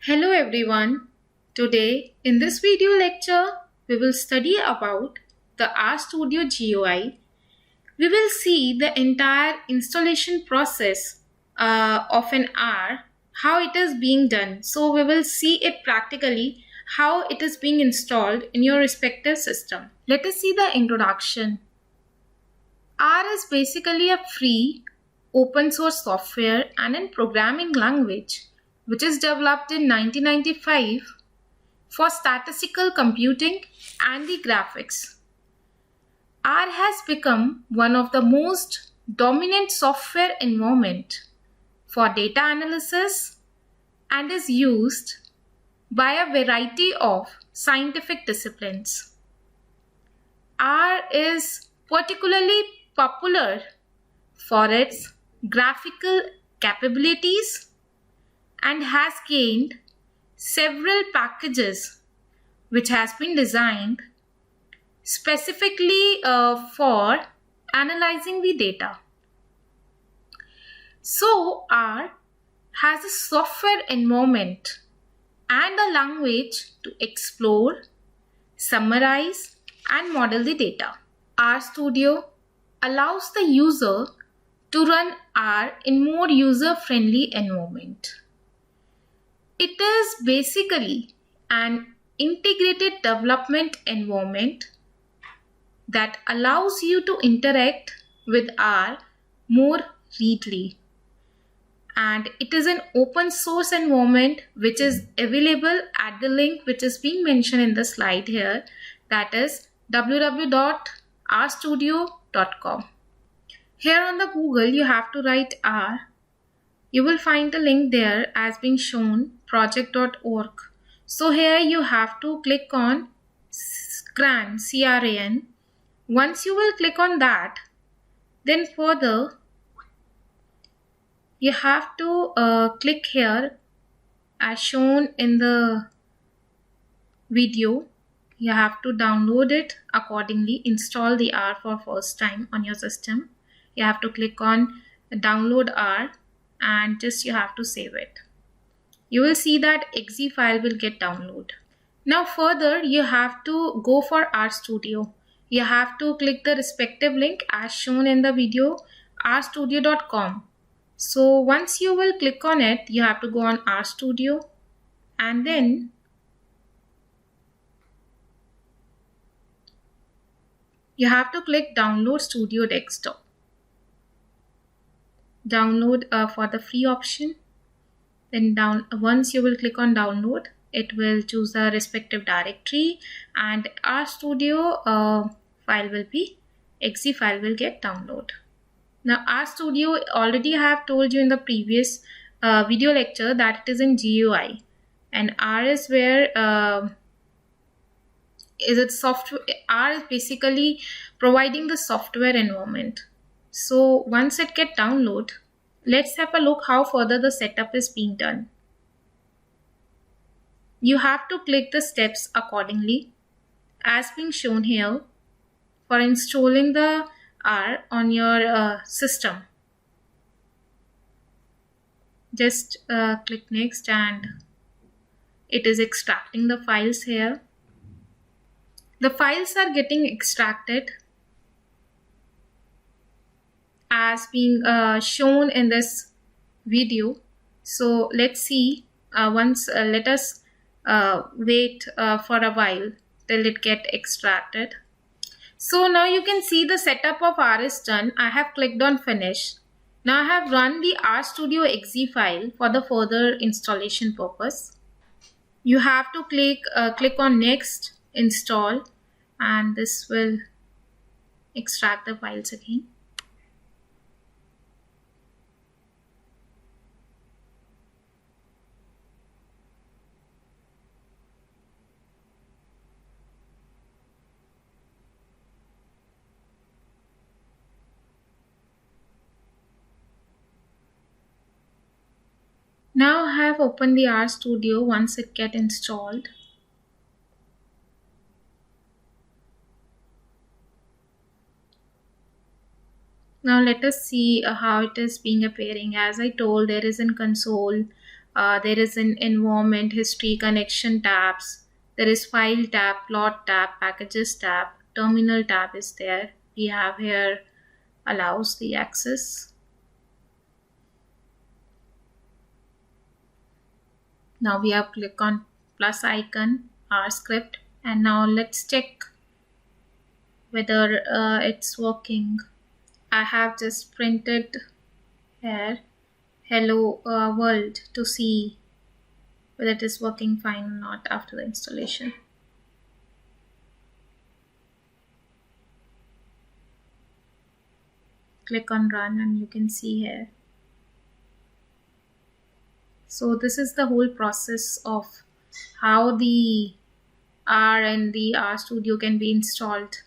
Hello everyone. Today in this video lecture we will study about the RStudio GUI. We will see the entire installation process of an R, how it is being done. So we will see it practically how it is being installed in your respective system. Let us see the introduction. R is basically a free open source software and a programming language which is developed in 1995 for statistical computing and the graphics. R has become one of the most dominant software environment for data analysis and is used by a variety of scientific disciplines. R is particularly popular for its graphical capabilities and has gained several packages which has been designed specifically for analyzing the data. So R has a software environment and a language to explore, summarize and model the data. RStudio allows the user to run R in more user-friendly environment. It is basically an integrated development environment that allows you to interact with R more readily. And it is an open source environment which is available at the link which is being mentioned in the slide here, that is www.rstudio.com. Here on the Google you have to write R. You will find the link there as being shown, project.org. So here you have to click on CRAN, C-R-A-N. Once you will click on that, then further you have to click here as shown in the video. You have to download it accordingly, install the R for first time on your system. You have to click on download R and just you have to save it. You will see that exe file will get downloaded. Now further you have to go for RStudio. You have to click the respective link as shown in the video, rstudio.com. So once you will click on it, you have to go on RStudio and then you have to click download Studio Desktop. Download for the free option. Then once you will click on download, it will choose the respective directory and RStudio file will be exe file will get downloaded. Now RStudio already have told you in the previous video lecture that it is in GUI, and R is where is it software. R is basically providing the software environment. So once it get download, let's have a look how further the setup is being done. You have to click the steps accordingly as being shown here for installing the R on your system. Just click next and it is extracting the files here. The files are getting extracted as being shown in this video. So let's see let us wait for a while till it get extracted. So now you can see the setup of R is done. I have clicked on finish. Now I have run the RStudio exe file for the further installation purpose. You have to click on next, install, and this will extract the files again. Now I have opened the RStudio once it get installed. Now let us see how it is being appearing. As I told, there is in console There is an environment, history, connection tabs. There is file tab, plot tab, packages tab, terminal tab is there. We have here allows the access. Now we have click on plus icon, our script, and now let's check whether it's working. I have just printed here hello world to see whether it is working fine or not after the installation. Click on run and you can see here. So this is the whole process of how the R and the RStudio can be installed.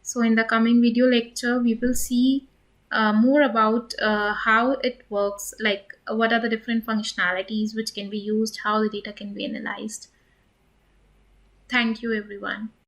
So in the coming video lecture, we will see more about how it works, like what are the different functionalities which can be used, how the data can be analyzed. Thank you, everyone.